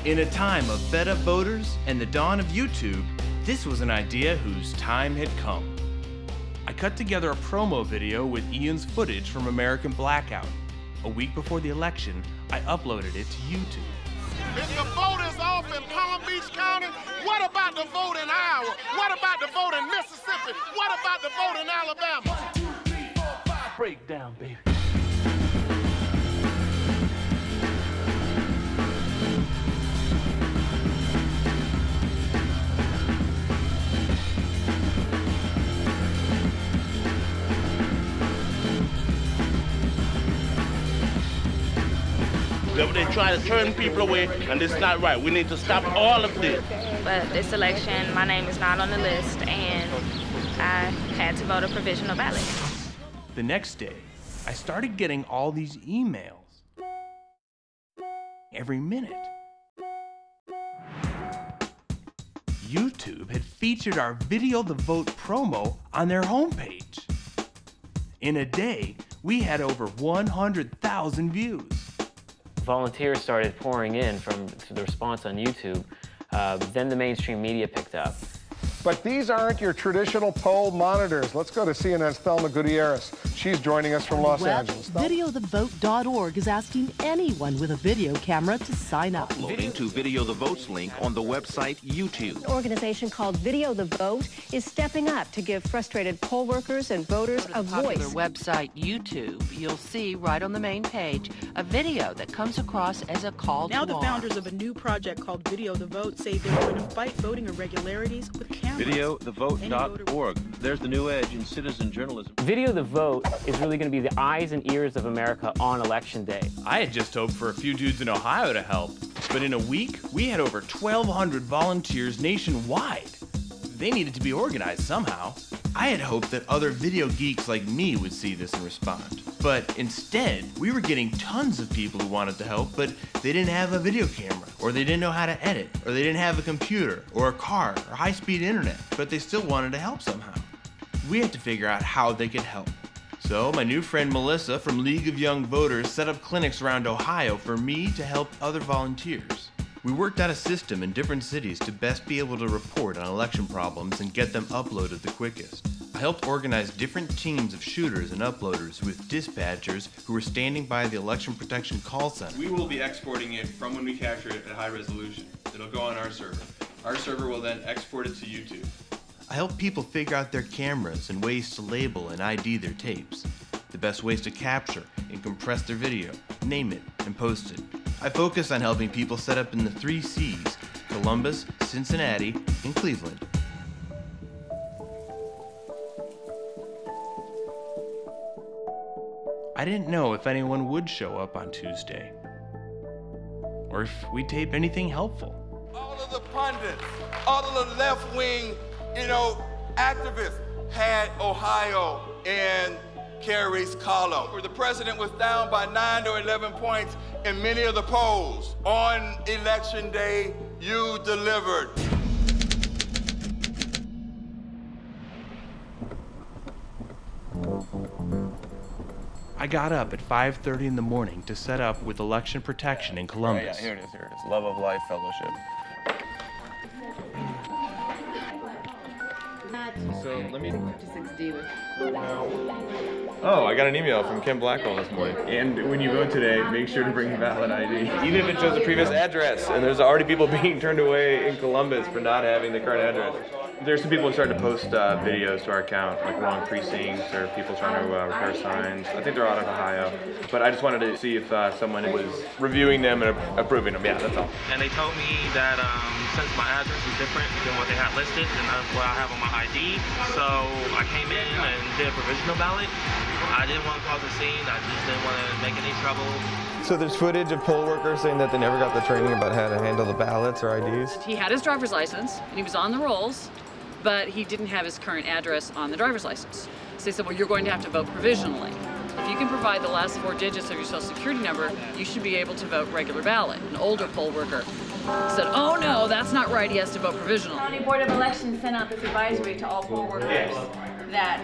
In a time of fed-up voters and the dawn of YouTube, this was an idea whose time had come. I cut together a promo video with Ian's footage from American Blackout. A week before the election, I uploaded it to YouTube. If the vote is off in Palm Beach County, what about the vote in Iowa? What about the vote in Mississippi? What about the vote in Alabama? 1, 2, 3, 4, 5. Break down, baby. They try to turn people away, and it's not right. We need to stop all of this. But this election, my name is not on the list, and I had to vote a provisional ballot. The next day, I started getting all these emails. Every minute. YouTube had featured our Video the Vote promo on their homepage. In a day, we had over 100,000 views. Volunteers started pouring in from the response on YouTube. Then the mainstream media picked up. But these aren't your traditional poll monitors. Let's go to CNN's Thelma Gutierrez. She's joining us from Los Angeles. VideoTheVote.org is asking anyone with a video camera to sign up. Uploading to Video the Vote's link on the website YouTube. An organization called Video the Vote is stepping up to give frustrated poll workers and voters a voice. Popular website YouTube, you'll see right on the main page a video that comes across as a call to arms. Now the founders of a new project called Video the Vote say they're going to fight voting irregularities with cameras. VideoTheVote.org. There's the new edge in citizen journalism. Video the Vote is really going to be the eyes and ears of America on Election Day. I had just hoped for a few dudes in Ohio to help, but in a week, we had over 1,200 volunteers nationwide. They needed to be organized somehow. I had hoped that other video geeks like me would see this and respond. But instead, we were getting tons of people who wanted to help, but they didn't have a video camera, or they didn't know how to edit, or they didn't have a computer, or a car, or high-speed internet, but they still wanted to help somehow. We had to figure out how they could help. So my new friend Melissa from League of Young Voters set up clinics around Ohio for me to help other volunteers. We worked out a system in different cities to best be able to report on election problems and get them uploaded the quickest. I helped organize different teams of shooters and uploaders with dispatchers who were standing by the election protection call center. We will be exporting it from when we capture it at high resolution. It'll go on our server. Our server will then export it to YouTube. I helped people figure out their cameras and ways to label and ID their tapes, the best ways to capture and compress their video, name it, and post it. I focus on helping people set up in the 3 C's, Columbus, Cincinnati, and Cleveland. I didn't know if anyone would show up on Tuesday, or if we'd tape anything helpful. All of the pundits, all of the left-wing, activists had Ohio in Kerry's column, where the president was down by 9 or 11 points in many of the polls. On Election Day, you delivered. I got up at 5:30 in the morning to set up with election protection in Columbus. Yeah, here it is. Love of Life Fellowship. So let me... Oh, I got an email from Kim Blackwell this morning. And when you vote today, make sure to bring valid ID. Even if it shows the previous address, and there's already people being turned away in Columbus for not having the current address. There's some people who started to post videos to our account, like wrong precincts or people trying to repair signs. I think they're out of Ohio. But I just wanted to see if someone was reviewing them and approving them. Yeah, that's all. And they told me that since my address is different than what they had listed, and that's what I have on my ID, so I came in and did a provisional ballot. I didn't want to cause a scene. I just didn't want to make any trouble. So there's footage of poll workers saying that they never got the training about how to handle the ballots or IDs? He had his driver's license, and he was on the rolls, but he didn't have his current address on the driver's license. So they said, well, you're going to have to vote provisionally. If you can provide the last 4 digits of your social security number, you should be able to vote regular ballot. An older poll worker said, oh no, that's not right, he has to vote provisional. The County Board of Elections sent out this advisory to all poll workers that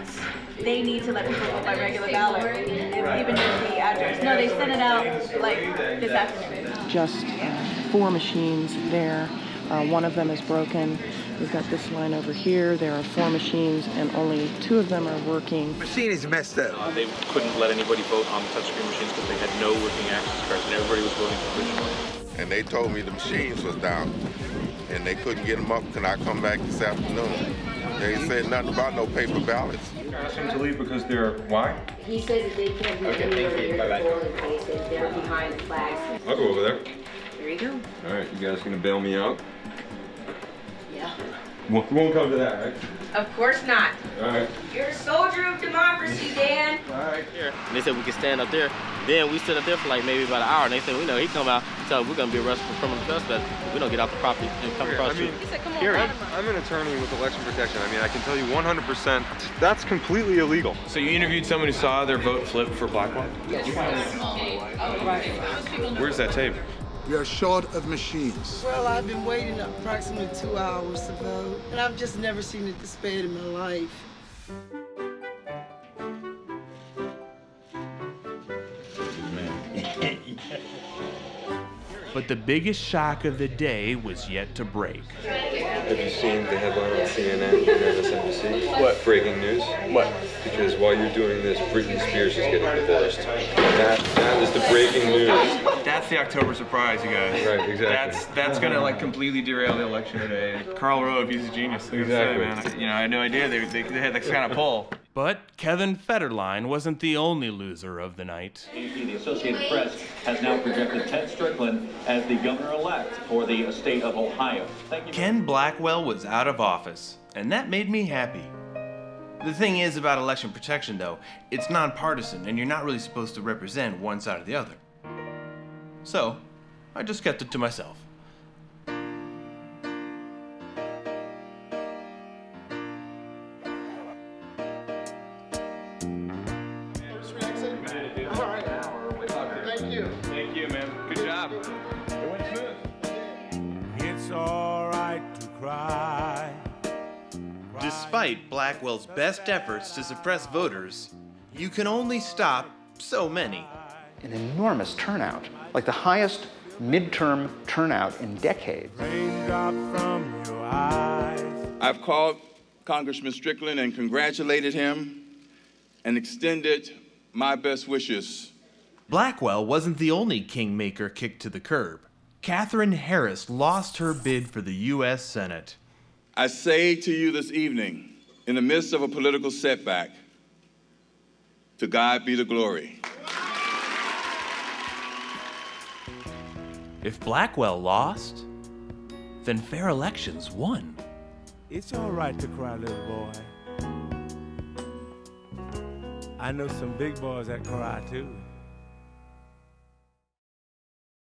they need to let people vote by regular ballot, even if the address. No, they sent it out like this afternoon. Just 4 machines there. One of them is broken. We've got this line over here. There are 4 machines, and only 2 of them are working. The machine is messed up. They couldn't let anybody vote on the touchscreen machines because they had no working access cards, and everybody was voting provisionally. And they told me the machines was down, and they couldn't get them up. Can I come back this afternoon? They said nothing about no paper ballots. You asked them to leave because they're why? He said that they can't be anywhere near the polling places. They're behind the flags. I'll go over there. There you go. All right, you guys gonna bail me out? Yeah. We won't come to that, right? Of course not. All right. You're a soldier of democracy, Dan. All right. Here. And they said we could stand up there. Then we stood up there for like maybe about an hour, and they said, we know he come out, so we're gonna be arrested for criminal trespass if we don't get out the property and come across the street. He said, come on, Period. I'm an attorney with election protection. I mean, I can tell you 100% that's completely illegal. So you interviewed someone who saw their vote flip for Blackwell? Yes. Where's that tape? We are short of machines. Well, I've been waiting approximately 2 hours to vote, and I've just never seen it this bad in my life. But the biggest shock of the day was yet to break. Have you seen the headline on CNN and MSNBC? What? Breaking news? What? Because while you're doing this, Britney Spears is getting divorced. That is the breaking news. That's the October surprise, you guys. Right, exactly. That's gonna like completely derail the election today. Karl Rove, he's a genius. Exactly. Man. You know, I had no idea they had this kind of poll. But Kevin Federline wasn't the only loser of the night. The Associated Press has now projected Ted Strickland as the governor-elect for the state of Ohio. Thank you. Ken Blackwell was out of office, and that made me happy. The thing is about election protection, though, it's nonpartisan, and you're not really supposed to represent one side or the other. So, I just kept it to myself. Thank you, man. Good job. It went smooth. It's all right to cry. Despite Blackwell's best efforts to suppress voters, you can only stop so many. An enormous turnout, like the highest midterm turnout in decades. Raindrop from your eyes. I've called Congressman Strickland and congratulated him and extended my best wishes. Blackwell wasn't the only kingmaker kicked to the curb. Katherine Harris lost her bid for the U.S. Senate. I say to you this evening, in the midst of a political setback, to God be the glory. If Blackwell lost, then fair elections won. It's all right to cry, little boy. I know some big boys that cry too.